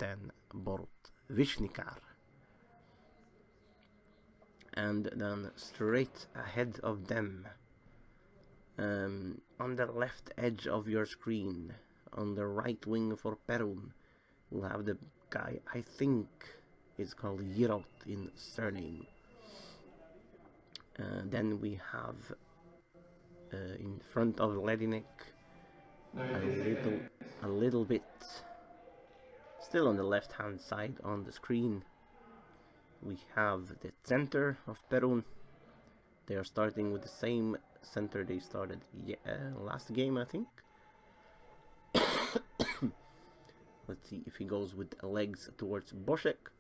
then Borut Vishnikar. And then straight ahead of them, on the left edge of your screen, on the right wing for Perun, we'll have the guy I think is called Jirot in surname. Then we have in front of Ledinek a little bit still on the left hand side on the screen, we have the center of Perun. They are starting with the same center they started last game, I think. Let's see if he goes with legs towards Bošek.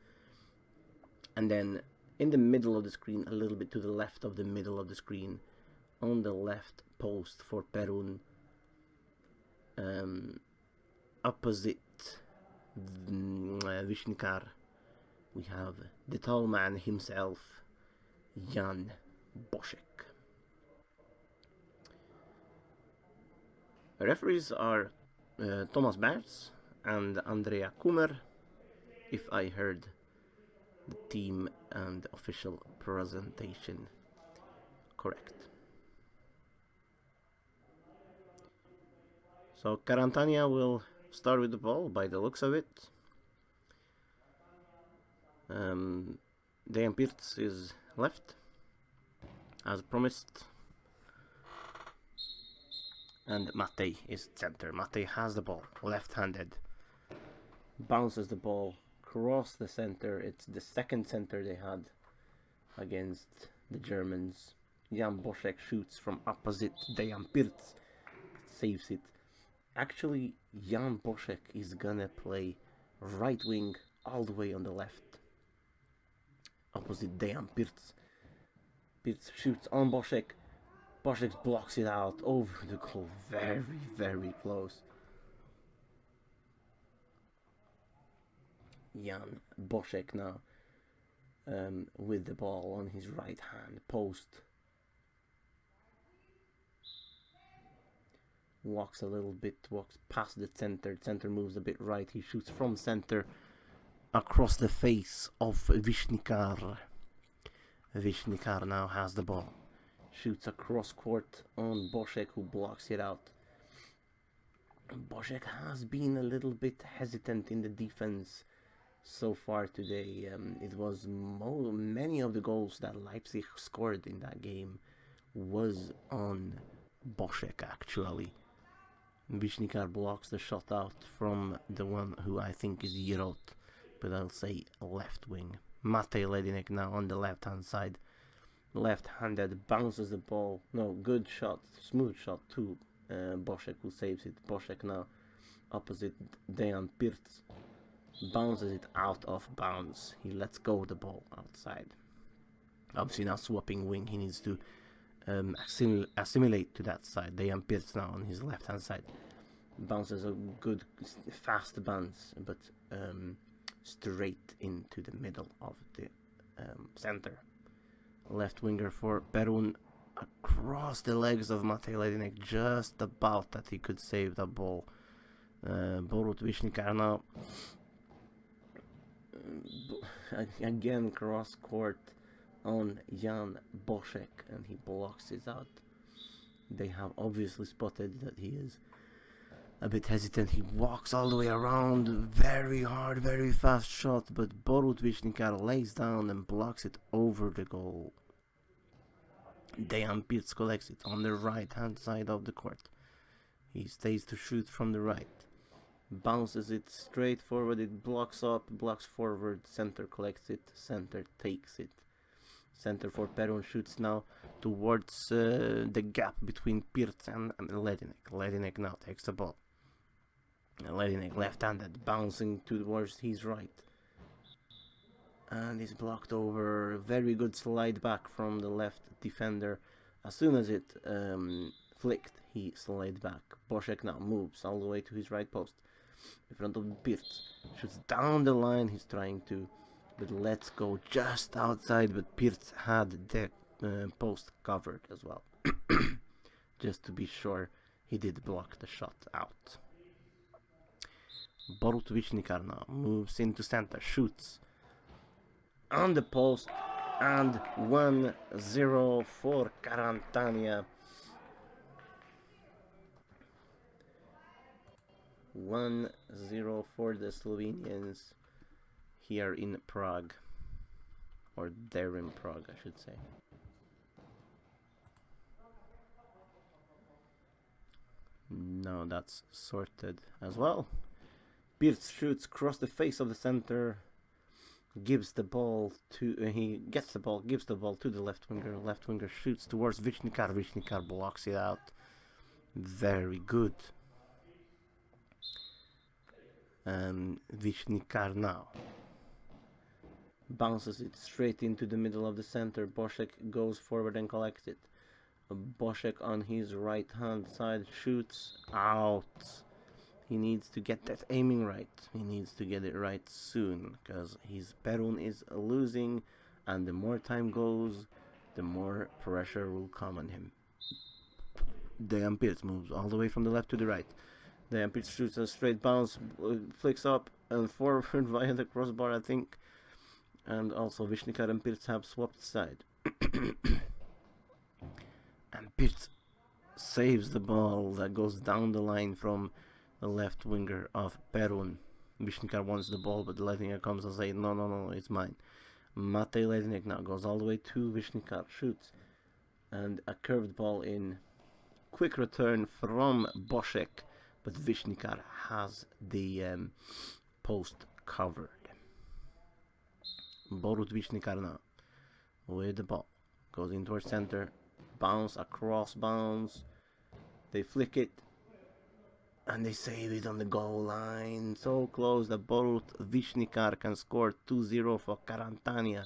And then in the middle of the screen, a little bit to the left of the middle of the screen, on the left post for Perun, opposite Vishnikar, we have the tall man himself, Jan Bošek. Referees are Thomas Bertz and Andrea Kummer, if I heard the team and official presentation correct. So Karantanija will start with the ball by the looks of it. Dejan Pirc is left, as promised. And Matej is center. Matej has the ball, left-handed. Bounces the ball across the center. It's the second center they had against the Germans. Jan Bošek shoots from opposite Dejan Pirc. Saves it. Actually, Jan Bošek is gonna play right wing all the way on the left. Opposite Dejan Pirc. Pirc shoots on Bošek. Bošek blocks it out over the goal. Very, very close. Jan Bošek now with the ball on his right hand post. Walks a little bit, walks past the center. Center moves a bit right. He shoots from center across the face of Vishnikar. Vishnikar now has the ball. Shoots across court on Bošek, who blocks it out. Bošek has been a little bit hesitant in the defense so far today. It was many of the goals that Leipzig scored in that game was on Bošek, actually. Vishnikar blocks the shot out from the one who I think is Jirot, but I'll say left wing. Matej Ledinek now on the left hand side. Left-handed, bounces the ball. No, good shot, smooth shot to Bošek, who saves it. Bošek now opposite Dejan Pirc. Bounces it out of bounds. He lets go of the ball outside. Obviously now swapping wing, he needs to assimilate to that side. Dejan Pirc now on his left-hand side. Bounces a good, fast bounce, but straight into the middle of the center. Left winger for Perun across the legs of Matej Ledinek, just about that he could save the ball. Borut Vishnikar now again cross court on Jan Bošek, and he blocks it out. They have obviously spotted that he is a bit hesitant. He walks all the way around, very hard, very fast shot, but Borut Vishnikar lays down and blocks it over the goal. Dejan Pirc collects it on the right hand side of the court. He stays to shoot from the right. Bounces it straight forward, it blocks up, blocks forward, center collects it, center takes it. Center for Perun shoots now towards the gap between Pirc and Ledinek. Ledinek now takes the ball. Ledinek left-handed, bouncing towards his right. And is blocked over. Very good slide back from the left defender. As soon as it flicked, he slid back. Bošek now moves all the way to his right post. In front of Pirc. Shoots down the line, he's trying to, but lets go just outside, but Pirc had the post covered as well. Just to be sure, he did block the shot out. Borut Vishnikar now moves into center, shoots on the post, and 1-0 for Karantanija. 1-0 for the Slovenians here in Prague, or there in Prague, I should say. No, that's sorted as well. Pirc shoots across the face of the center, gives the ball to he gets the ball, gives the ball to the left winger. Left winger shoots towards Vishnikar. Vishnikar blocks it out. Very good. Vishnikar now bounces it straight into the middle of the center. Bošek goes forward and collects it. Bošek on his right hand side shoots out. He needs to get that aiming right. He needs to get it right soon, because his PERUN is losing, and the more time goes, the more pressure will come on him. Dejan Pirc moves all the way from the left to the right. Dejan Pirc shoots a straight bounce, flicks up and forward via the crossbar, I think. And also Vishnikar and Pirc have swapped side. And Pirc saves the ball that goes down the line from the left winger of PERUN. Vishnikar wants the ball, but Ledinek comes and says, no, it's mine. Matej Ledinek now goes all the way to Vishnikar, shoots, and a curved ball in. Quick return from Bošek, but Vishnikar has the post covered. Borut Vishnikar now with the ball, goes into our center, bounce, across bounce, they flick it, and they save it on the goal line. So close that Borut Vishnikar can score 2-0 for Karantanija.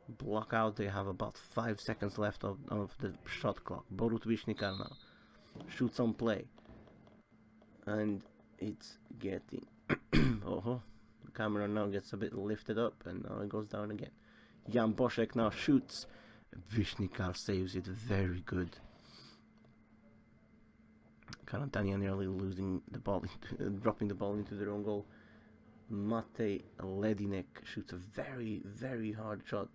Block out, they have about 5 seconds left of the shot clock. Borut Vishnikar now shoots on play, and it's getting the camera now gets a bit lifted up, and now it goes down again. Jan Bošek now shoots. Vishnikar saves it. Very good. Karantanija nearly losing the ball, dropping the ball into their own goal. Matej Ledinek shoots a very, very hard shot,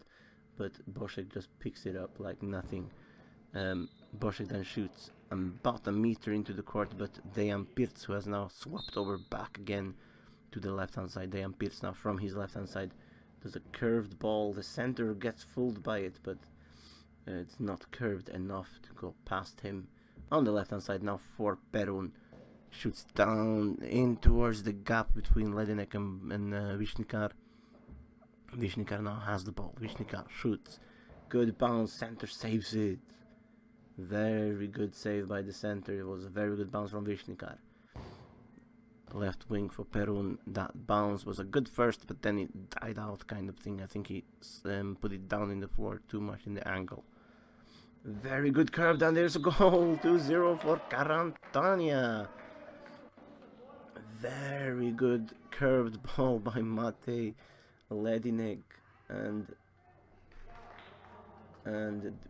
but Bošek just picks it up like nothing. Bošek then shoots about a meter into the court, but Dejan Pirc, who has now swapped over back again to the left hand side. Dejan Pirc now from his left hand side does a curved ball. The center gets fooled by it, but it's not curved enough to go past him. On the left hand side now for PERUN, shoots down in towards the gap between Ledinek and Vishnikar. Vishnikar now has the ball. Vishnikar shoots, good bounce, center saves it. Very good save by the center. It was a very good bounce from Vishnikar. Left wing for PERUN. That bounce was a good first, but then it died out kind of thing. I think he put it down in the floor too much in the angle. Very good curve, and there's a goal. 2-0 for Karantanija. Very good curved ball by Matej Ledinek, and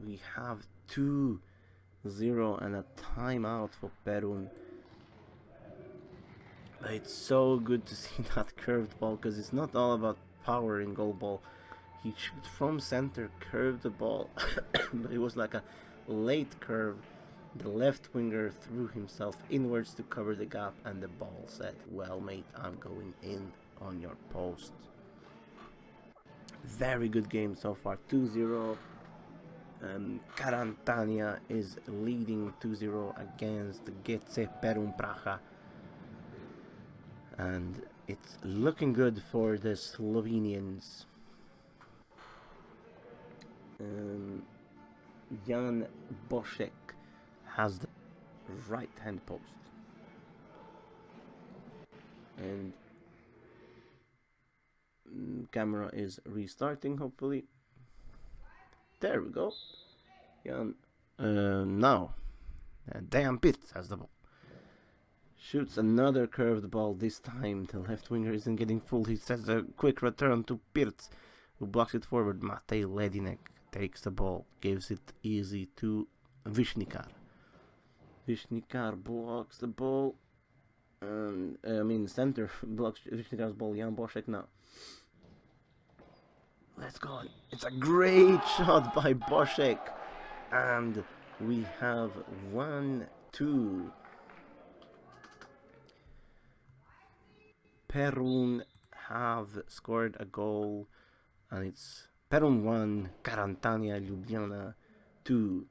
we have 2-0 and a timeout for PERUN. It's so good to see that curved ball, because it's not all about power in goalball. He shoots from center, curved the ball, but it was like a late curve. The left winger threw himself inwards to cover the gap, and the ball said, well mate, I'm going in on your post. Very good game so far, 2-0. Karantanija is leading 2-0 against GC PERUN Praha. And it's looking good for the Slovenians. Jan Bošek has the right hand post, and camera is restarting, hopefully. There we go. Jan now Dejan Pirc has the ball, shoots another curved ball. This time the left winger isn't getting full. He sets a quick return to Pirc, who blocks it forward. Matej Ledinek takes the ball, gives it easy to Vishnikar. Vishnikar blocks the ball, And center blocks Vishnikar's ball. Jan Bošek now. Let's go. It's a great shot by Bošek. And we have 1-2. PERUN have scored a goal, and it's PERUN 1, Karantanija Ljubljana 2.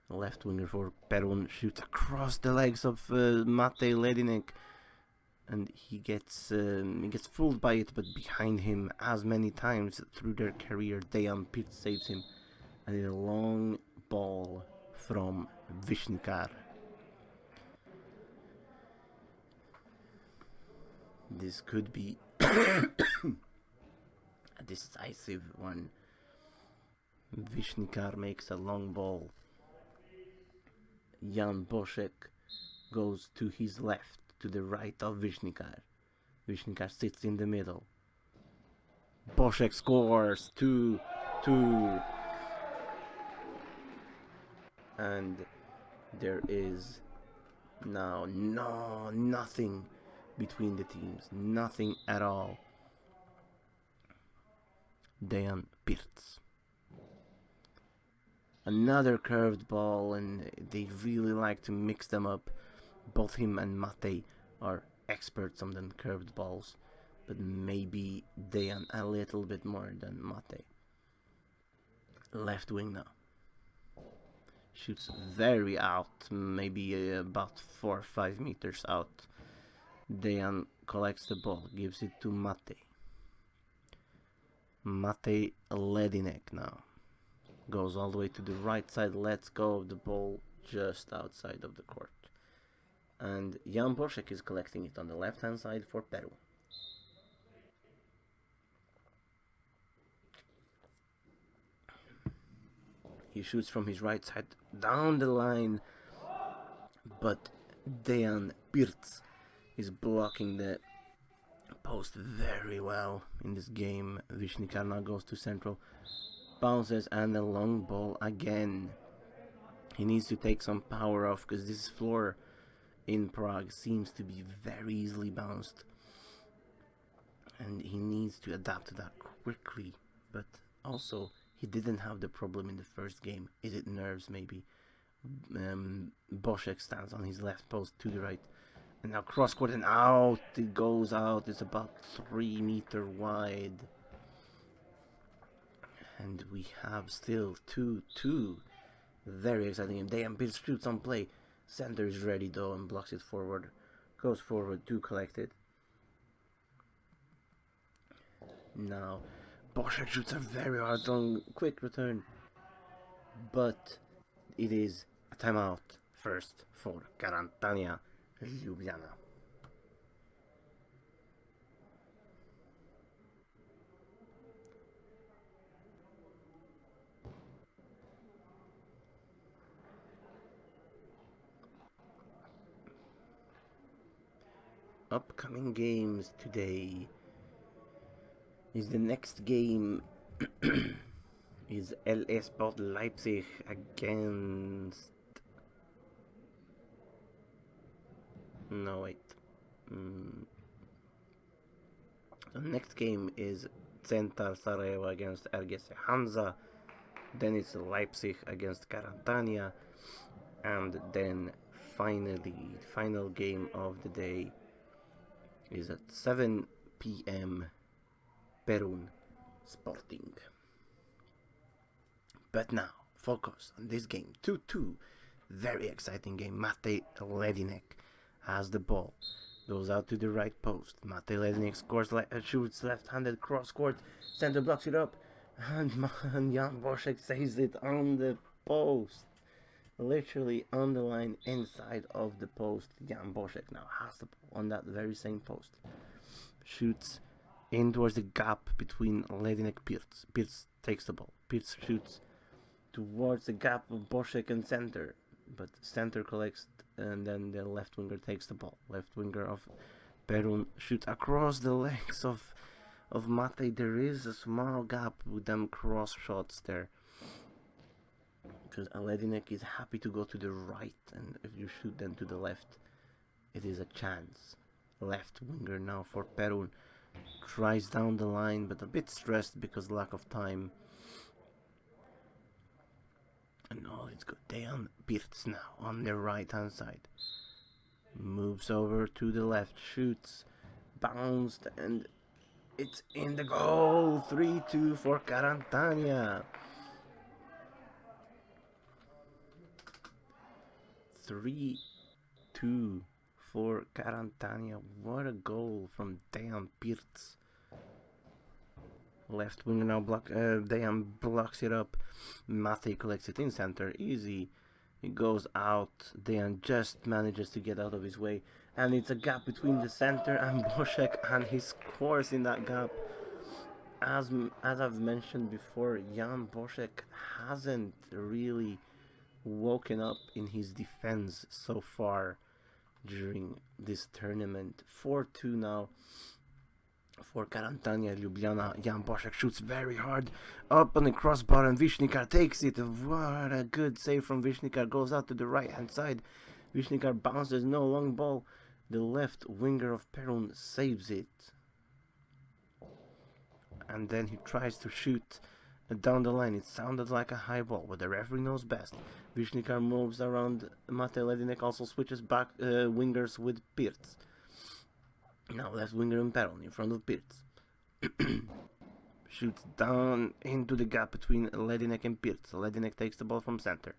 Left winger for PERUN shoots across the legs of Matej Ledinek, and he gets fooled by it, but behind him, as many times through their career, Dejan Pirt saves him, and a long ball from Vishnikar. This could be a decisive one. Vishnikar makes a long ball. Jan Bošek goes to his left, to the right of Vishnikar. Vishnikar sits in the middle. Bošek scores 2-2. And there is now nothing between the teams. Nothing at all. Dejan Pirt. Another curved ball, and they really like to mix them up. Both him and Matej are experts on the curved balls, but maybe Dejan a little bit more than Matej. Left wing now. Shoots very out, maybe about 4 or 5 meters out. Dejan collects the ball, gives it to Matej. Matej Ledinek now. Goes all the way to the right side, lets go of the ball just outside of the court. And Jan Bošek is collecting it on the left hand side for PERUN. He shoots from his right side down the line, but Dejan Pirt is blocking the post very well in this game. Vishnikar now goes to central. Bounces and a long ball again. He needs to take some power off because this floor in Prague seems to be very easily bounced, and he needs to adapt to that quickly. But also, he didn't have the problem in the first game. Is it nerves maybe? Bošek stands on his left post to the right, and now cross court and out. It goes out. It's about 3 meters wide. And we have still 2-2. Very exciting game. Dejan Pirt shoots on play. Center is ready though and blocks it forward. Goes forward to collect it. Now, Bošek shoots a very hard long quick return. But it is a timeout first for Karantanija Ljubljana. Upcoming games today is the next game is LS Sport Leipzig against the next game is Centar Sarajevo against RGS Hansa, then it's Leipzig against Karantanija, and then finally final game of the day is at 7 p.m. PERUN Sporting. But now, focus on this game. 2-2. Very exciting game. Matej Ledinek has the ball. Goes out to the right post. Matej Ledinek scores, shoots left-handed cross court. Center blocks it up. And Jan Bošek saves it on the post. Literally on the line inside of the post. Jan Bošek now has the ball on that very same post. Shoots in towards the gap between Ledinek and Pirt. Pirt takes the ball. Pirt shoots towards the gap of Bošek and center. But center collects and then the left winger takes the ball. Left winger of PERUN shoots across the legs of Matej. There is a small gap with them cross shots there. because Ledinek is happy to go to the right, and if you shoot then to the left, it is a chance. Left winger now for PERUN. Tries down the line, but a bit stressed because lack of time. And all it's good. Dejan Pirc now on the right hand side. Moves over to the left, shoots, bounced, and it's in the goal. 3-2 for Karantanija. 3-2 for Karantanija. What a goal from Dejan Pirc. Left winger now Dejan blocks it up. Matej collects it in center, easy. It goes out. Dejan just manages to get out of his way, and it's a gap between the center and Bošek, and he scores in that gap. As I've mentioned before, Jan Bošek hasn't really woken up in his defense so far during this tournament. 4-2 now for Karantanija Ljubljana. Jan Bošek shoots very hard up on the crossbar, and Višnjikar takes it. What a good save from Višnjikar. Goes out to the right hand side. Višnjikar bounces, no long ball. The left winger of PERUN saves it, and then he tries to shoot down the line. It sounded like a high ball, but the referee knows best. Višnjikar moves around. Matej Ledinek also switches back wingers with Pirc. Now left winger in PERUN in front of Pirc. Shoots down into the gap between Ledinek and Pirc. Ledinek takes the ball from center.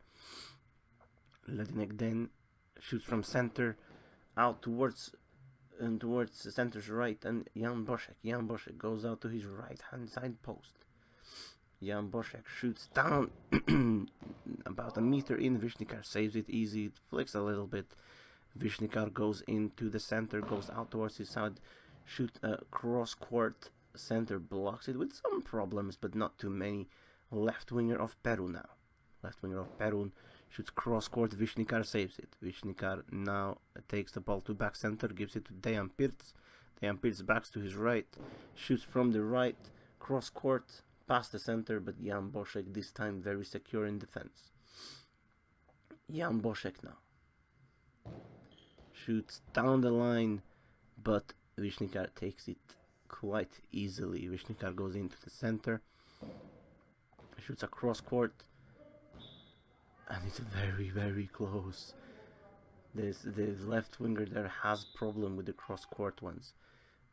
Ledinek then shoots from center out towards the center's right, and Jan Bošek goes out to his right hand side post. Jan Bošek shoots down about a meter in. Višnjikar saves it easy. It flicks a little bit. Višnjikar goes into the center, goes out towards his side, shoot cross court. Center blocks it with some problems, but not too many. Left winger of PERUN now. Left winger of PERUN shoots cross court. Višnjikar saves it. Višnjikar now takes the ball to back center, gives it to Dejan Pirc. Dejan Pirc backs to his right, shoots from the right, cross court, past the center, but Jan Bošek this time very secure in defense. Jan Bošek now shoots down the line, but Višnjikar takes it quite easily. Višnjikar goes into the center, shoots across court, and it's very, very close. The left winger there has problem with the cross court ones.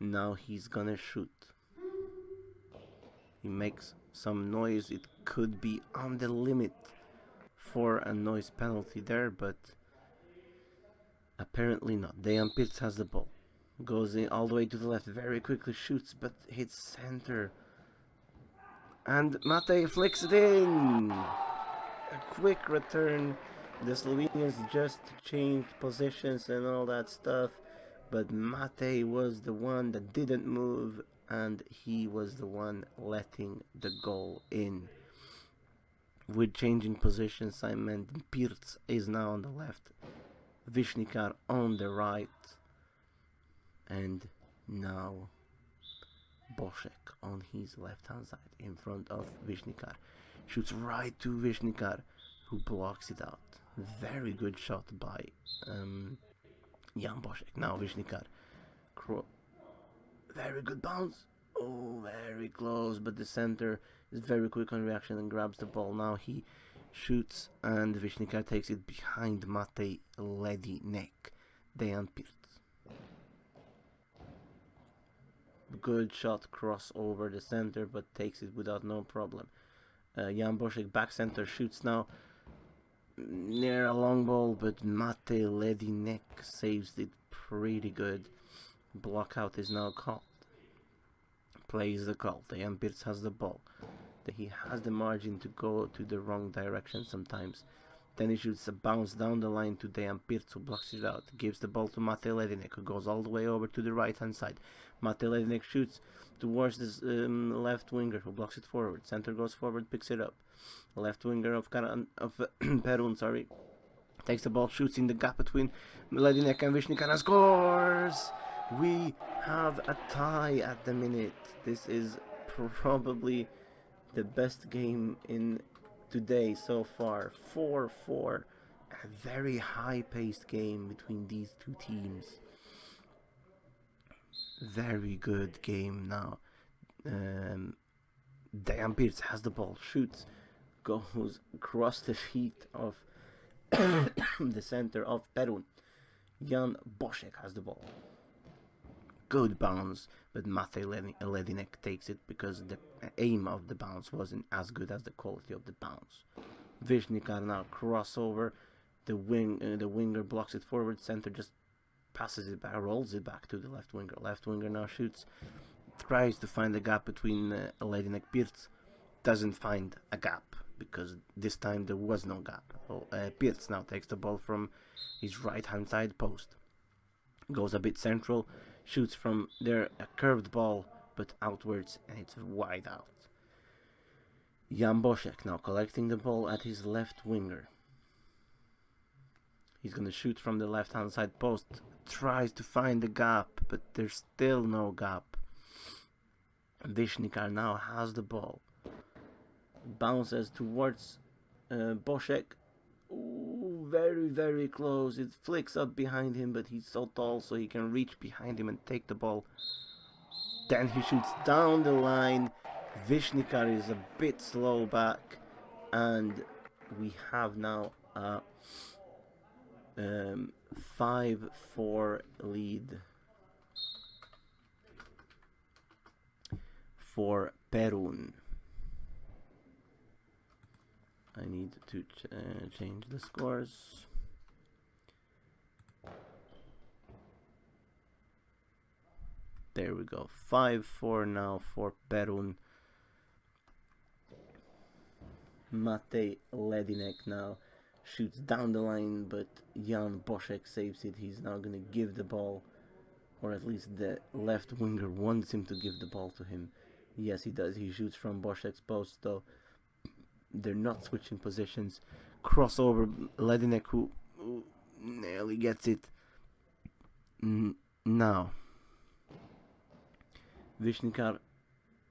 Now he's gonna shoot. He makes some noise. It could be on the limit for a noise penalty there, but apparently not. Dejan Pirc has the ball. Goes in all the way to the left, very quickly shoots, but hits center. And Matej flicks it in. A quick return. The Slovenians just changed positions and all that stuff, but Matej was the one that didn't move, and he was the one letting the goal in. With changing positions, I meant Pirc is now on the left, Višnjikar on the right, and now Bošek on his left hand side in front of Višnjikar. Shoots right to Višnjikar, who blocks it out. Very good shot by Jan Bošek. Now Višnjikar. Very good bounce. Oh, very close, but the center is very quick on reaction and grabs the ball. Now he shoots, and Višnjikar takes it behind Matej Ledinek. Dejan Pirc. Good shot, cross over the center, but takes it without no problem. Jan Bošek back center shoots now near a long ball, but Matej Ledinek saves it pretty good. Block out is now called. Plays the call. Dejan Pirc has the ball. He has the margin to go to the wrong direction sometimes. Then he shoots a bounce down the line to Dejan Pirc, who blocks it out. Gives the ball to Matej Ledinek, who goes all the way over to the right hand side. Matej Ledinek shoots towards this left winger, who blocks it forward. Center goes forward, picks it up. Left winger of PERUN, sorry, takes the ball, shoots in the gap between Ledinek and Višnjikar, and scores! We have a tie at the minute. This is probably the best game in today so far. 4-4. A very high-paced game between these two teams. Very good game now. Dejan Pirc has the ball, shoots, goes across the feet of the center of PERUN. Jan Bošek has the ball. Good bounce, but Matej Ledinek takes it because the aim of the bounce wasn't as good as the quality of the bounce. Vishnikar now crossover. The winger blocks it forward. Center just passes it back, rolls it back to the left winger. Left winger now shoots. Tries to find a gap between Ledinek Pirc. Doesn't find a gap because this time there was no gap. So, Pirc now takes the ball from his right hand side post. Goes a bit central. Shoots from there, a curved ball, but outwards, and it's wide out. Jan Bošek now collecting the ball at his left winger. He's going to shoot from the left hand side post. Tries to find the gap, but there's still no gap. Vishnikar now has the ball. Bounces towards Bošek. Ooh, very, very close. It flicks up behind him, but he's so tall so he can reach behind him and take the ball. Then he shoots down the line. Vishnikar is a bit slow back, and we have now a 5-4 lead for PERUN. I need to change the scores. There we go. 5-4 now for PERUN. Matej Ledinek now shoots down the line, but Jan Bošek saves it. He's now going to give the ball, or at least the left winger wants him to give the ball to him. Yes, he does. He shoots from Bošek's post, though. They're not switching positions. Crossover, Ledinek who nearly gets it. Now, Vishnikar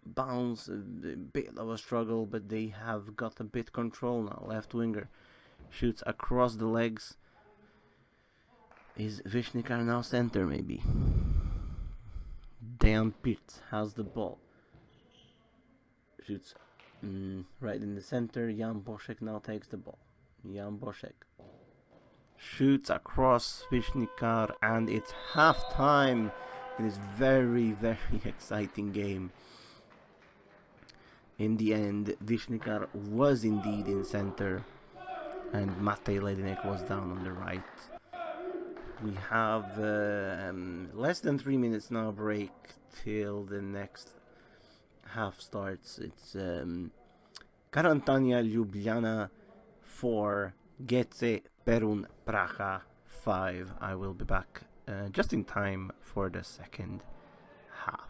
bounce, a bit of a struggle, but they have got a bit control now. Left winger shoots across the legs. Is Vishnikar now center maybe? Dejan Pirc has the ball. Shoots right in the center. Jan Bošek now takes the ball. Jan Bošek shoots across Vishnikar, and it's half time in this very, very exciting game. In the end, Vishnikar was indeed in center, and Matej Ledinek was down on the right. We have less than 3 minutes now break till the next half starts. It's Karantanija Ljubljana 4, PERUN Praha 5. I will be back just in time for the second half.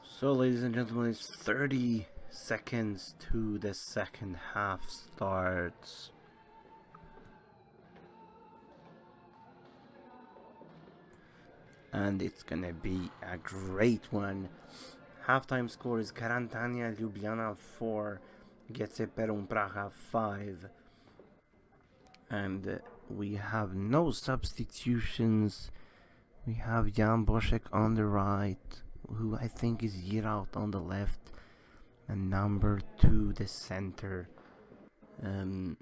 So, ladies and gentlemen, it's 30 seconds to the second half starts. And it's gonna be a great one. Halftime score is Karantanija Ljubljana 4, gets PERUN Praha 5. And we have no substitutions. We have Jan Bošek on the right, who I think is Yerout on the left, and number 2 the center. And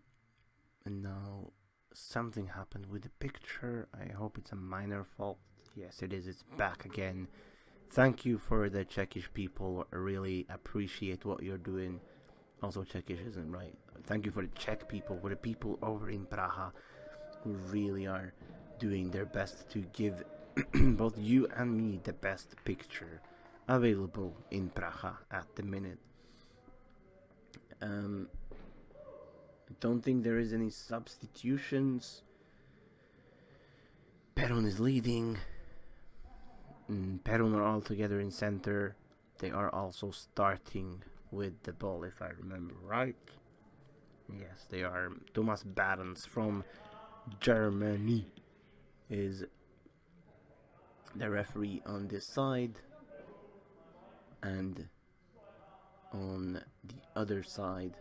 now something happened with the picture. I hope it's a minor fault. Yes, it is. It's back again. Thank you for the Czechish people. I really appreciate what you're doing. Also, Czechish isn't right. Thank you for the Czech people, for the people over in Praha who really are doing their best to give both you and me the best picture available in Praha at the minute. I don't think there is any substitutions. PERUN is leading. PERUN are all together in center. They are also starting with the ball, if I remember right. Yes, they are. Thomas Barons from Germany is the referee on this side, and on the other side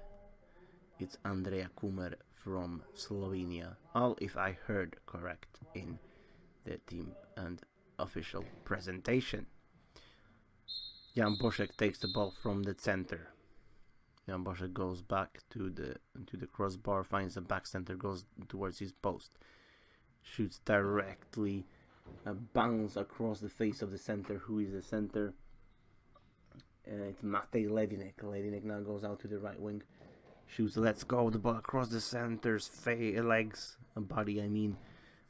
it's Andrea Kumer from Slovenia. All if I heard correct in the team and official presentation. Jan Bošek takes the ball from the center. Jan Bošek goes back to the crossbar, finds the back center, goes towards his post, shoots directly, a bounce across the face of the center. Who is the center? It's Matej Ledinek. Ledinek now goes out to the right wing, shoots, lets go of the ball across the center's legs, body I mean,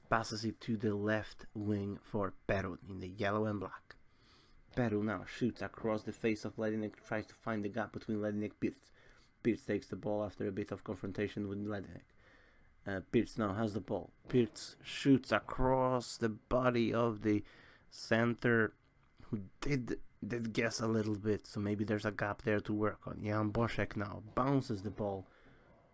passes it to the left wing for PERUN in the yellow and black. PERUN now shoots across the face of Ledinek, tries to find the gap between Ledinek and Pirc. Pirc takes the ball after a bit of confrontation with Ledinek. Pirc now has the ball. Pirc shoots across the body of the center, who did guess a little bit, so maybe there's a gap there to work on. Jan Bošek now bounces the ball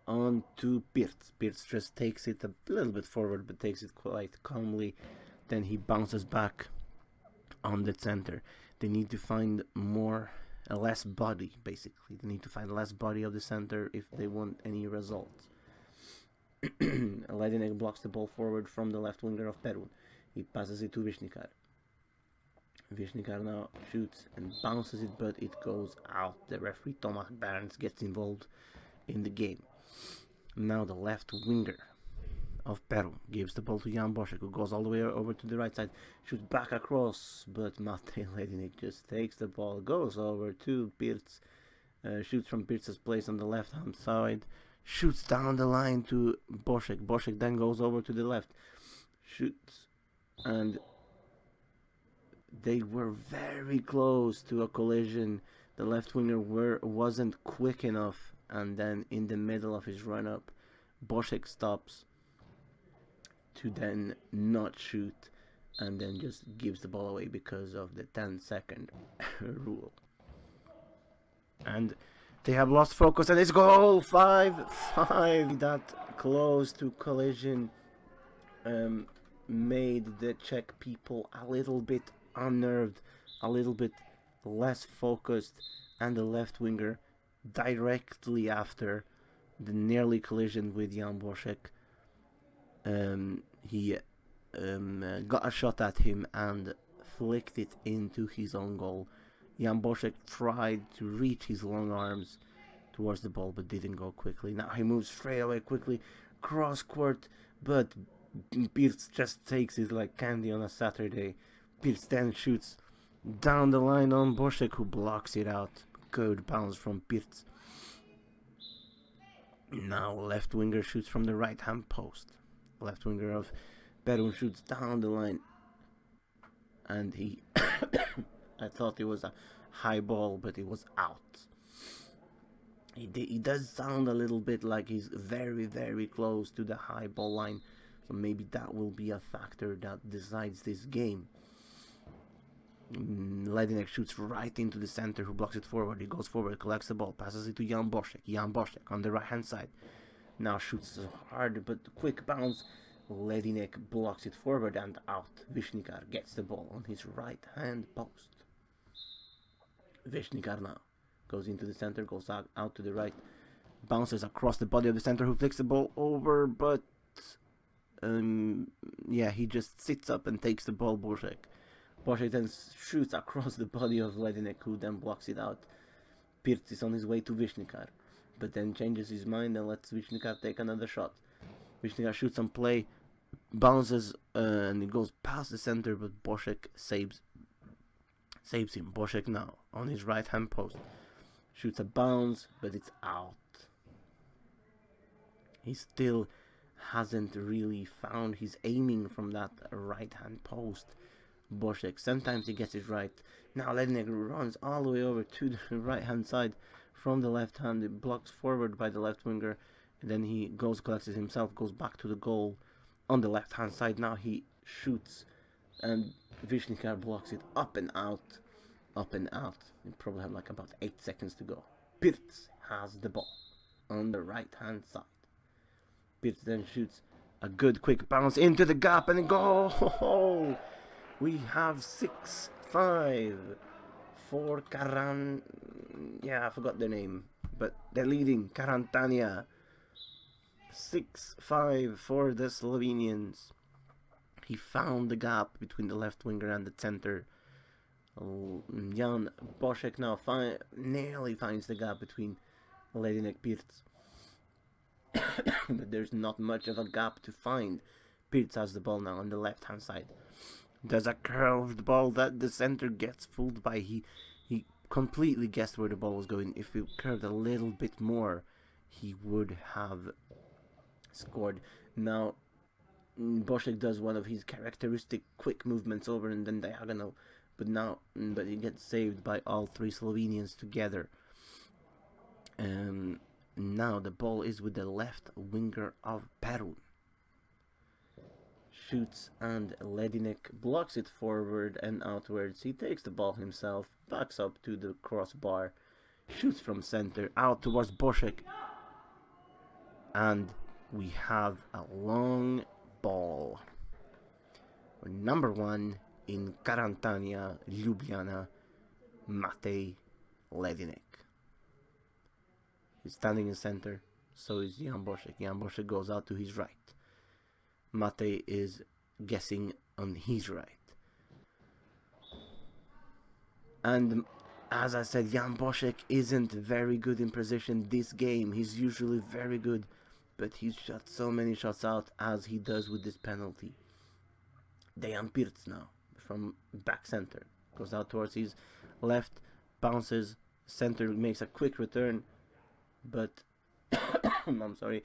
onto Pirc. Pirc just takes it a little bit forward, but takes it quite calmly. Then he bounces back on the center. They need to find less body, basically. They need to find less body of the center if they want any results. Ledinek blocks the ball forward from the left winger of PERUN. He passes it to Vishnikar. Vishnikar now shoots and bounces it, but it goes out. The referee Tomáš Barnes gets involved in the game. Now the left winger of PERUN gives the ball to Jan Bošek, who goes all the way over to the right side, shoots back across, but Matej Ledinek just takes the ball, goes over to Pirc, shoots from Pirc's place on the left hand side, shoots down the line to Bošek. Bošek then goes over to the left, shoots, and they were very close to a collision. The left winger wasn't quick enough, and then in the middle of his run up, Bošek stops to then not shoot, and then just gives the ball away because of the 10-second rule. And they have lost focus, and it's goal 5-5. That close to collision made the Czech people a little bit unnerved, a little bit less focused, and the left winger directly after the nearly collision with Jan Bošek, he got a shot at him and flicked it into his own goal. Jan Bošek tried to reach his long arms towards the ball, but didn't go quickly. Now he moves straight away quickly cross court, but Pirc just takes it like candy on a Saturday. Pirc then shoots down the line on Bošek, who blocks it out. Good bounce from Pirc. Now left winger shoots from the right hand post. Left winger of PERUN shoots down the line, and he I thought it was a high ball, but it was out. He does sound a little bit like he's very, very close to the high ball line, so maybe that will be a factor that decides this game. Ledinek shoots right into the center, who blocks it forward. He goes forward, collects the ball, passes it to Jan Boschek. Jan Boschek on the right hand side. Now shoots hard but quick bounce. Ledinek blocks it forward and out. Vishnikar gets the ball on his right hand post. Vishnikar now goes into the center, goes out to the right, bounces across the body of the center, who flicks the ball over, but he just sits up and takes the ball. Boschek then shoots across the body of Ledinek, who then blocks it out. Pirc is on his way to Vishnikar, but then changes his mind and lets Vishnikar take another shot. Vishnikar shoots on play, bounces, and it goes past the center, but Boschek saves him. Boschek now on his right hand post shoots a bounce, but it's out. He still hasn't really found his aiming from that right hand post. Boschek, sometimes he gets it right. Now Ledinek runs all the way over to the right hand side from the left hand. It blocks forward by the left winger, and then he goes, collects it himself, goes back to the goal on the left hand side. Now he shoots, and Vishnikar blocks it up and out. You probably have like about 8 seconds to go. Pirc has the ball on the right hand side. Pirc then shoots a good quick bounce into the gap and a goal. We have 6-5 for I forgot their name, but they're leading. Karantanija. 6-5 for the Slovenians. He found the gap between the left winger and the center. Jan Boschek now nearly finds the gap between Ledinek Pirc. But there's not much of a gap to find. Pirc has the ball now on the left hand side. There's a curved ball that the center gets fooled by. He completely guessed where the ball was going. If it curved a little bit more, he would have scored. Now Boschek does one of his characteristic quick movements over and then diagonal, but he gets saved by all three Slovenians together. Now the ball is with the left winger of PERUN. Shoots and Ledinek blocks it forward and outwards. He takes the ball himself, backs up to the crossbar, shoots from center out towards Boschek, and we have a long ball. Number 1 in Karantanija Ljubljana, Matej Ledinek. He's standing in center, so is Jan Boschek. Jan Boschek goes out to his right. Matej is guessing on his right. And as I said, Jan Boschek isn't very good in position this game. He's usually very good, but he's shot so many shots out as he does with this penalty. Dejan Pirc now from back center goes out towards his left, bounces, center makes a quick return, but I'm sorry.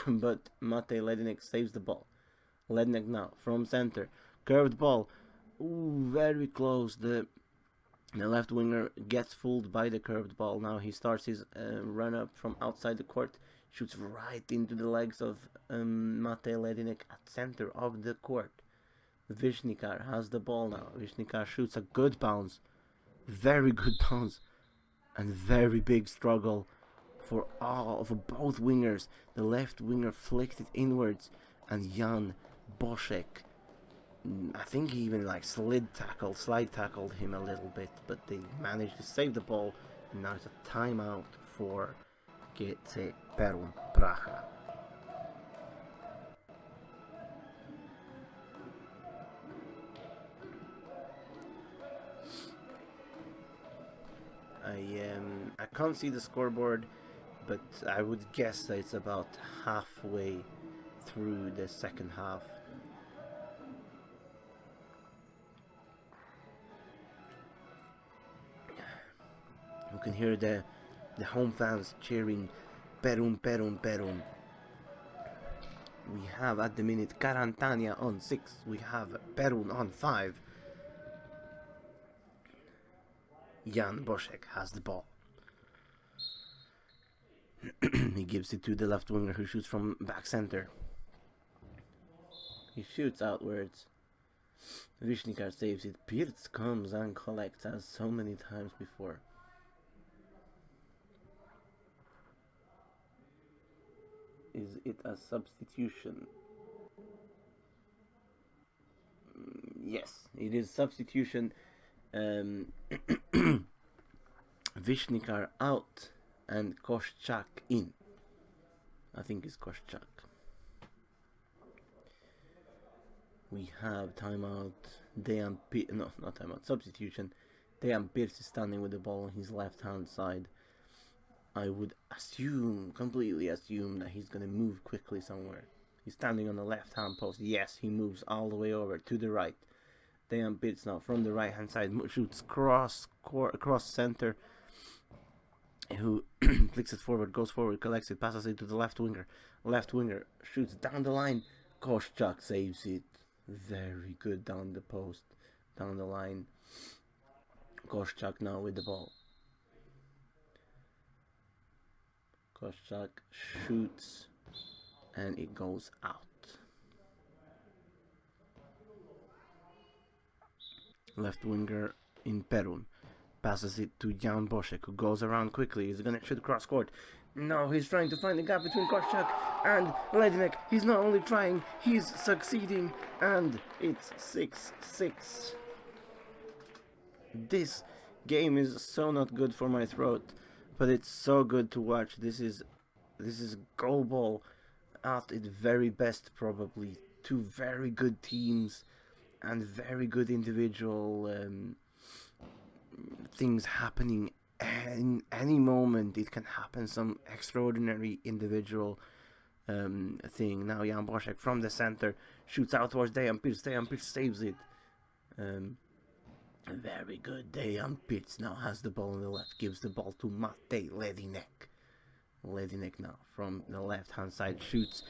But Matej Ledinek saves the ball. Ledinek now from center, curved ball, very close. The left winger gets fooled by the curved ball. Now he starts his run up from outside the court, shoots right into the legs of Matej Ledinek at center of the court. Vishnikar has the ball now. Vishnikar shoots a good bounce, very good bounce, and very big struggle for both wingers. The left winger flicked it inwards, and Jan Boschek, I think he even slide tackled him a little bit, but they managed to save the ball, and now it's a timeout for GC PERUN Praha. I can't see the scoreboard, but I would guess that it's about halfway through the second half. You can hear the home fans cheering PERUN, PERUN, PERUN. We have at the minute Karantanija on 6, we have PERUN on 5. Jan Boschek has the ball. He gives it to the left winger, who shoots from back center. He shoots outwards. Vishnikar saves it. Pirc comes and collects as so many times before. Is it a substitution? Yes, it is substitution. Vishnikar out and Koschak in. I think it's Koschak. We have timeout. No, not timeout. Substitution. Dejan Pirc is standing with the ball on his left hand side. I would completely assume that he's gonna move quickly somewhere. He's standing on the left hand post. Yes, he moves all the way over to the right. Dejan Pirc now from the right hand side shoots cross center. Who flicks it forward, goes forward, collects it, passes it to the left winger. Left winger shoots down the line. Koschak saves it. Very good down the post, down the line. Koschak now with the ball. Koschak shoots and it goes out. Left winger in PERUN passes it to Jan Bošek, who goes around quickly. He's gonna shoot cross court. No, he's trying to find the gap between Koschak and Ledinek. He's not only trying, he's succeeding, and it's 6-6. This game is so not good for my throat, but it's so good to watch. This is Goalball at its very best, probably. Two very good teams and very good individual things happening. In any moment it can happen, some extraordinary individual thing. Now Jan Bošek from the center shoots out towards Dejan Pirc. Dejan Pirc saves it. Very good. Dejan Pirc now has the ball on the left, gives the ball to Matej Ledinek. Ledinek now from the left hand side shoots,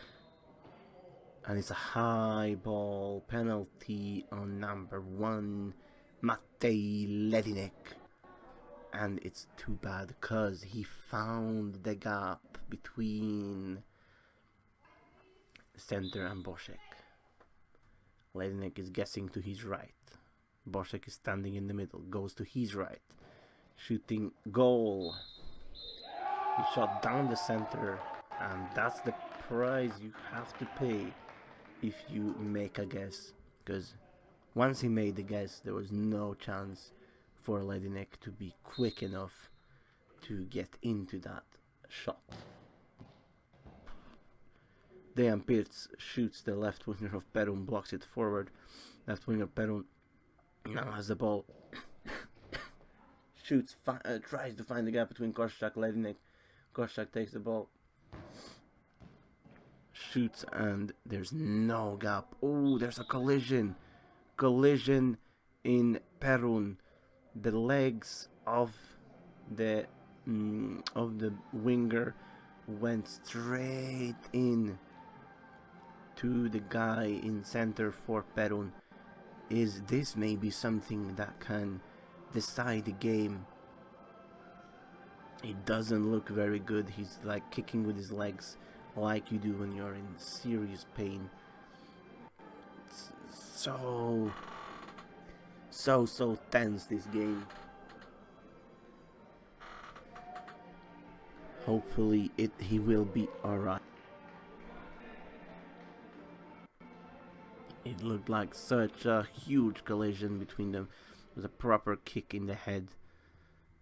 and it's a high ball penalty on number 1, Matej Ledinek. And it's too bad because he found the gap between center and Bošek. Ledinek is guessing to his right. Bošek is standing in the middle, goes to his right. Shooting goal. He shot down the center, and that's the price you have to pay if you make a guess. Because once he made the guess, there was no chance for Ledinek to be quick enough to get into that shot. Dejan Pirc shoots the left winger of PERUN, blocks it forward. Left winger PERUN now has the ball. Shoots, tries to find the gap between Koschak and Ledinek. Koschak takes the ball. Shoots, and there's no gap. Oh, there's a collision. Collision in PERUN. The legs of the winger went straight in to the guy in center for PERUN. Is this maybe something that can decide the game? It doesn't look very good. He's like kicking with his legs like you do when you're in serious pain. It's so tense, this game. Hopefully he will be alright. It looked like such a huge collision between them. It was a proper kick in the head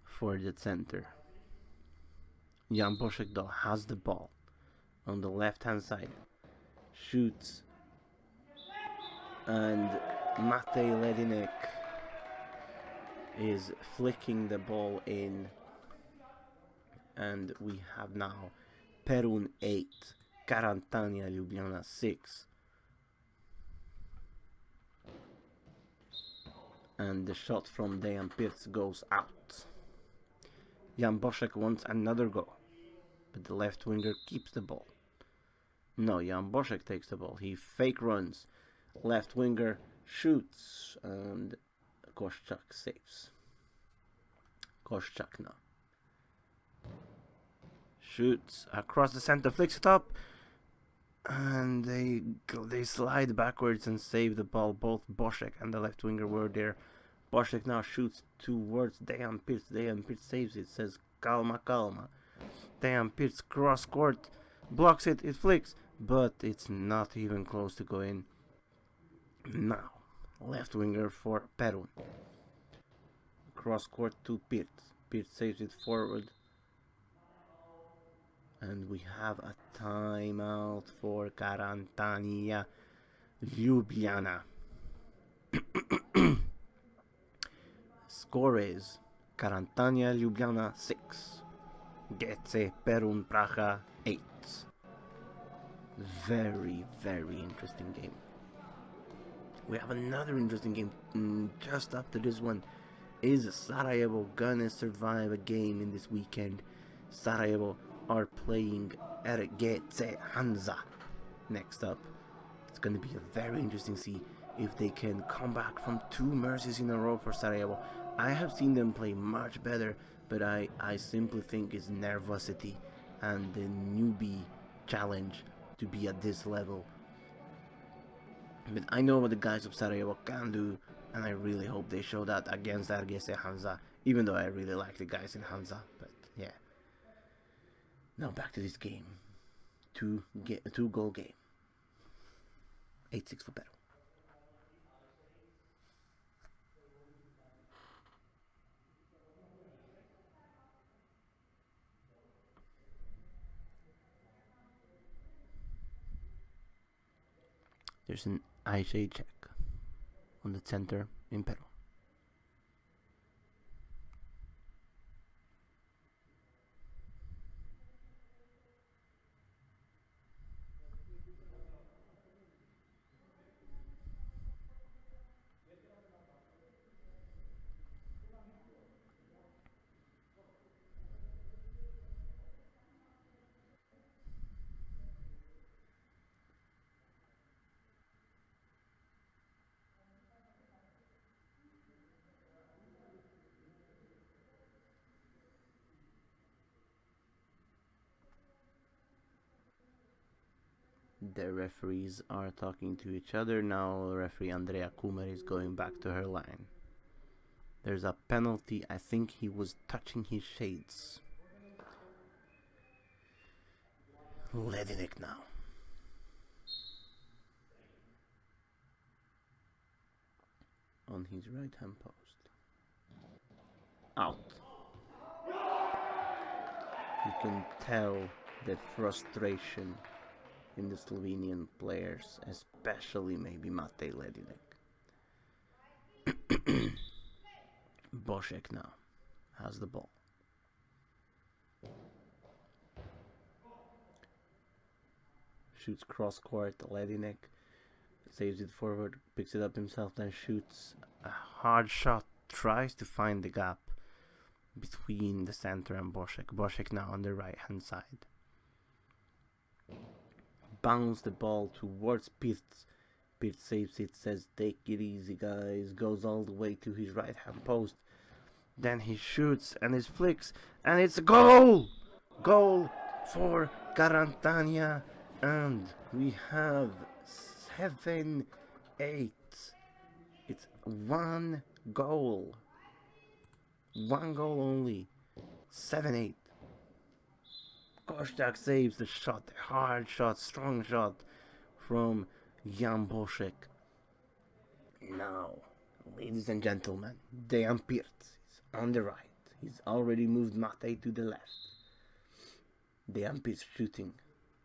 for the center. Jan Bošek though has the ball on the left hand side. Shoots, and Matej Ledinek is flicking the ball in, and we have now PERUN 8, Karantanija Ljubljana 6. And the shot from Dejan Pirc goes out. Jan Bošek wants another goal, but the left winger keeps the ball. No, Jan Bošek takes the ball. He fake runs. Left winger shoots, and Koschak saves. Koschak now shoots across the center, flicks it up. and they slide backwards and save the ball. Both Boschek and the left winger were there. Boschek now shoots towards Dejan Pirc. Dejan Pirc saves it, says calma, calma. Dejan Pirc cross court, blocks it, it flicks, but it's not even close to go in. Now, left winger for PERUN. Cross court to Pirc. Pirc saves it forward. And we have a timeout for Karantanija Ljubljana. Score is Karantanija Ljubljana 6. Gece PERUN Praha 8. Very, very interesting game. We have another interesting game just after this one. Is Sarajevo gonna survive a game in this weekend? Sarajevo are playing RGC Hansa next up. It's gonna be a very interesting to see if they can come back from 2 mercies in a row for Sarajevo. I have seen them play much better, but I simply think it's nervosity and the newbie challenge to be at this level. But I know what the guys of Sarajevo can do, and I really hope they show that against RGC Hansa, even though I really like the guys in Hansa. But yeah. Now back to this game. 2-goal game. 8-6 for PERUN. There's an eye shade check on the center in PERUN. The referees are talking to each other. Now referee Andrea Kumer is going back to her line. There's a penalty. I think he was touching his shades. Ledinek now. On his right hand post. Out. You can tell the frustration in the Slovenian players, especially maybe Matej Ledinek. Boschek now has the ball. Shoots cross court, Ledinek saves it forward, picks it up himself, then shoots a hard shot, tries to find the gap between the center and Boschek. Boschek now on the right hand side. Bounce the ball towards Pirc. Pirc saves it, says take it easy guys, goes all the way to his right hand post. Then he shoots and it flicks and it's a goal! Goal for Karantanija, and we have 7-8. It's 1 goal. 1 goal only. 7-8. Koszczak saves the shot, a hard shot, strong shot from Jan Boschek. Now, ladies and gentlemen, Dejan Pirc is on the right. He's already moved Matej to the left. Dejan Pirc shooting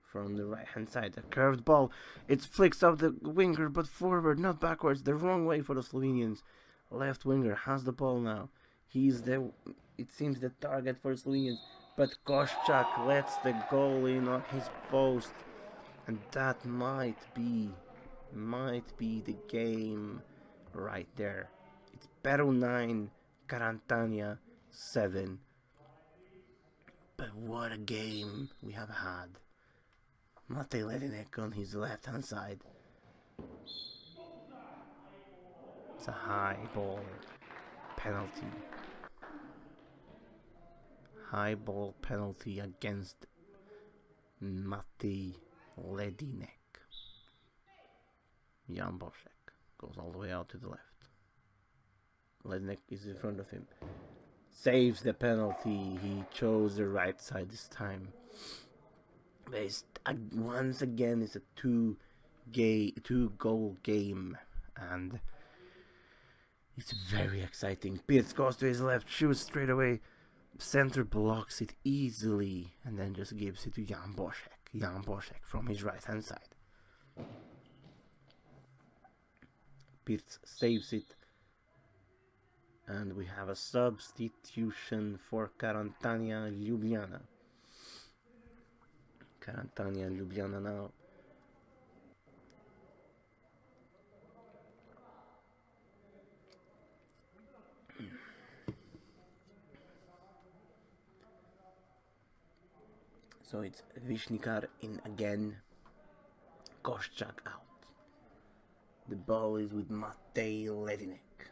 from the right hand side. A curved ball. It flicks up the winger, but forward, not backwards. The wrong way for the Slovenians. Left winger has the ball now. He's it seems the target for Slovenians. But Koszczak lets the goal in on his post, and that might be the game right there. It's PERUN 9, Karantanija 7. But what a game we have had. Matej Ledinek on his left hand side. It's a high ball penalty. High ball penalty against Matej Ledinek. Jan Bošek goes all the way out to the left. Ledinek is in front of him. Saves the penalty. He chose the right side this time. But once again, it's a two-goal game, and it's very exciting. Pirc goes to his left, shoots straight away. Center blocks it easily, and then just gives it to Jan Bošek. Jan Bošek from his right-hand side. Pirc saves it, and we have a substitution for Karantanija Ljubljana. Karantanija Ljubljana now. So it's Vishnikar in again. Koščak out. The ball is with Matej Ledinek.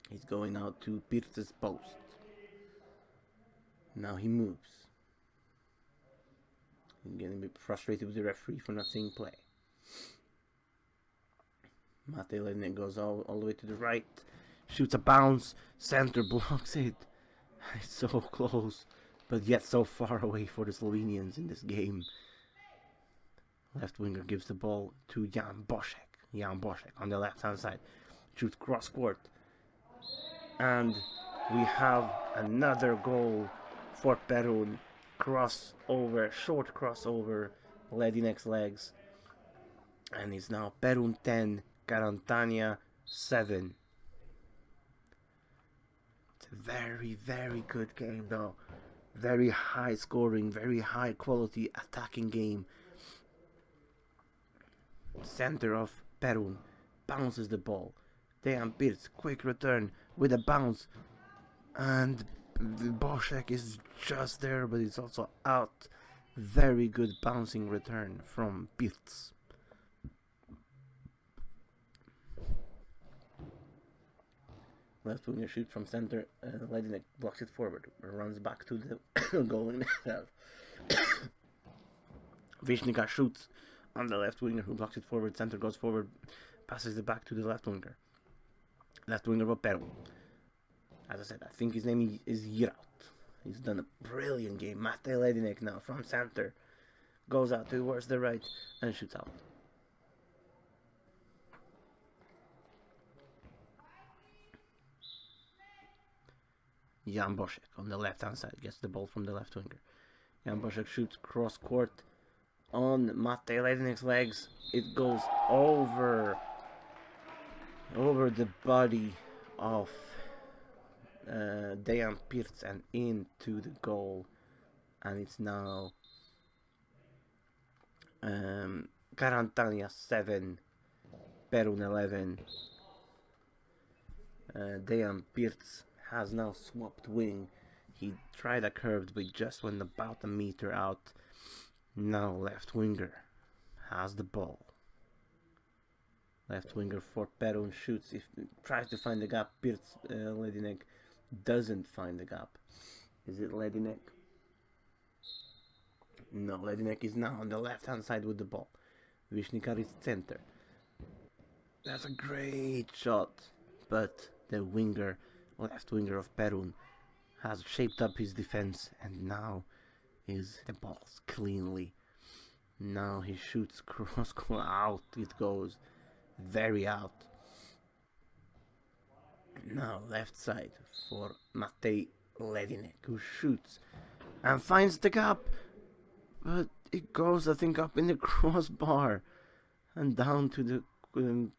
He's going out to Pirc's post. Now he moves. I'm getting a bit frustrated with the referee for not seeing play. Matej Ledinek goes all the way to the right. Shoots a bounce. Center blocks it. It's so close, but yet so far away for the Slovenians in this game. Left winger gives the ball to Jan Bošek. Jan Bošek on the left hand side. Shoots cross court. And we have another goal for PERUN. Crossover, short crossover, Ledinek's legs. And it's now PERUN 10, Karantanija 7. It's a very, very good game though. Very high scoring, very high quality attacking game. Center of PERUN bounces the ball. Dejan Pirc, quick return with a bounce. And Bošek is just there, but it's also out. Very good bouncing return from Pirc. Left winger shoots from center. Ledinek blocks it forward. Runs back to the goal in itself. Vishnikar shoots on the left winger who blocks it forward. Center goes forward. Passes it back to the left winger. Left winger of PERUN. As I said, I think his name is Jirat. He's done a brilliant game. Matej Ledinek now from center. Goes out towards the right and shoots out. Jan Bošek on the left hand side gets the ball from the left winger. Jan Bošek shoots cross court on Matej Ledinek's legs. It goes over the body of Dejan Pirc and into the goal, and it's now Karantanija 7, PERUN 11. Dejan Pirc has now swapped wing. He tried a curved, but just went about a meter out. Now left winger has the ball. Left winger for PERUN shoots. If tries to find the gap, Pirc Ledinek doesn't find the gap. Is it Ledinek? No, Ledinek is now on the left hand side with the ball. Vishnikar is center. That's a great shot, but the winger, left winger of PERUN, has shaped up his defense and now is the balls cleanly. Now he shoots cross out. It goes very out. Now left side for Matej Ledinek, who shoots and finds the gap, but it goes, I think, up in the crossbar and down to the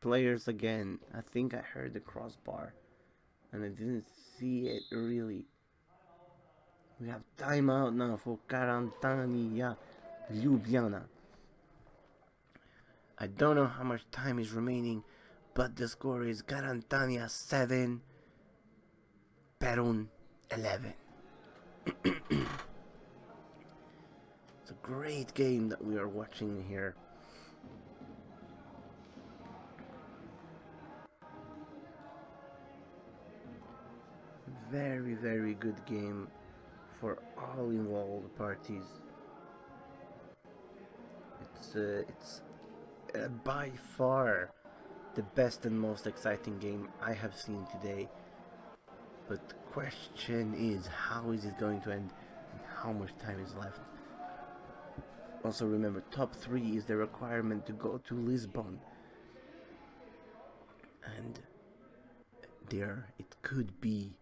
players again. I think I heard the crossbar and I didn't see it really. We have timeout now for Karantanija Ljubljana. I don't know how much time is remaining, but the score is Karantanija 7, PERUN 11. It's a great game that we are watching here. Very, very good game for all involved parties. it's by far the best and most exciting game I have seen today. But the question is, how is it going to end and how much time is left? Also remember, top 3 is the requirement to go to Lisbon. And there it could be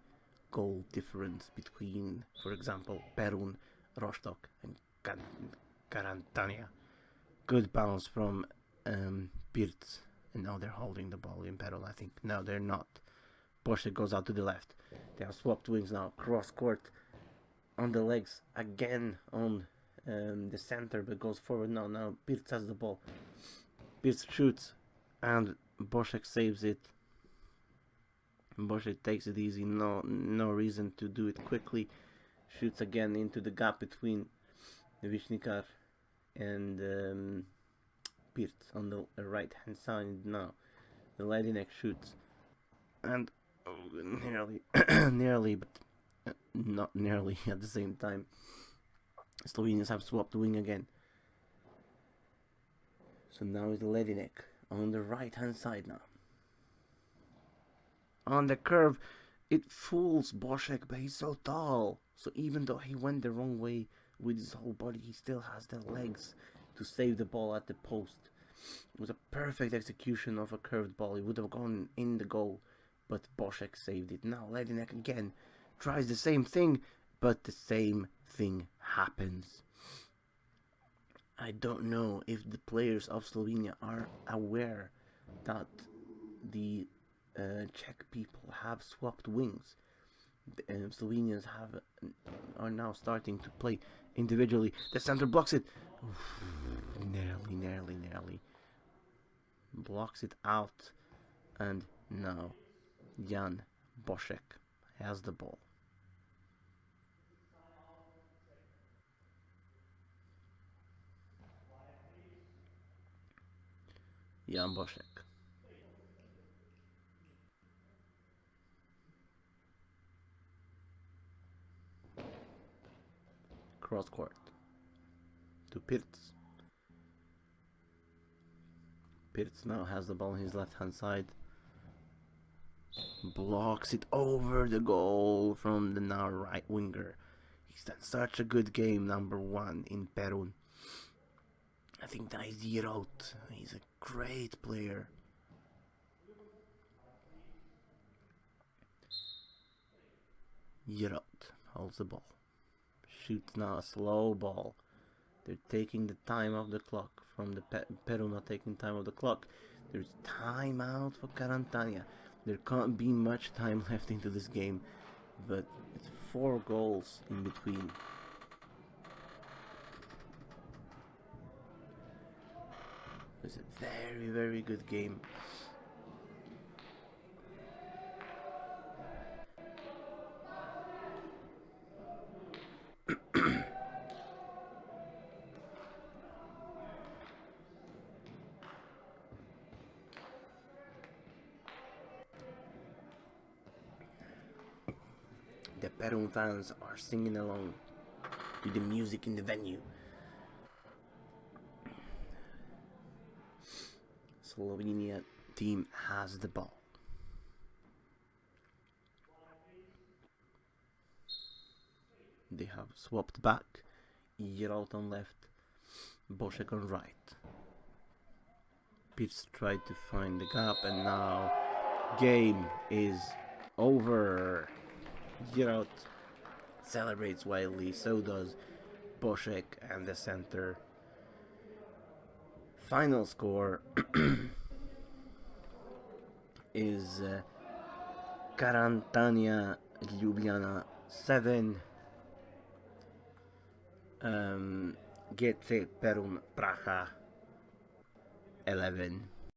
goal difference between, for example, PERUN, Rostock and Karantanija. Good bounce from Pirc, and now they're holding the ball in PERUN, I think. No, they're not. Boschek goes out to the left. They have swapped wings now. Cross court on the legs again on the center, but goes forward now. Now Pirc has the ball. Pirc shoots and Boschek saves it. Boschek takes it easy. No reason to do it quickly. Shoots again into the gap between the Vishnikar and Pirc on the right hand side now. The Ledinek shoots and nearly, but not nearly at the same time. Slovenians have swapped wing again. So now it's Ledinek on the right hand side now. On the curve, it fools Boschek, but he's so tall. So even though he went the wrong way with his whole body, he still has the legs to save the ball at the post. It was a perfect execution of a curved ball. It would have gone in the goal, but Boschek saved it. Now Ledinek again tries the same thing, but the same thing happens. I don't know if the players of Slovenia are aware that the Czech people have swapped wings. Slovenians are now starting to play individually. The center blocks it. Oof, nearly. Blocks it out, and now Jan Boschek has the ball. Jan Boschek. Cross court to Pirc. Pirc now has the ball on his left hand side. Blocks it over the goal from the now right winger. He's done such a good game, number 1 in PERUN. I think that is Giroud. He's a great player. Giroud holds the ball. Shoots now a slow ball. They're taking the time off the clock. From the PERUN not taking time off the clock. There's time out for Karantanija. There can't be much time left into this game, but it's 4 goals in between. It's a very good game. The PERUN fans are singing along to the music in the venue. Slovenia team has the ball. They have swapped back. Giroud on left, Boschek on right. Pirc tried to find the gap, and now game is over. Giroud celebrates wildly, so does Boschek and the center. Final score is Karantanija Ljubljana 7, GC PERUN Praha 11.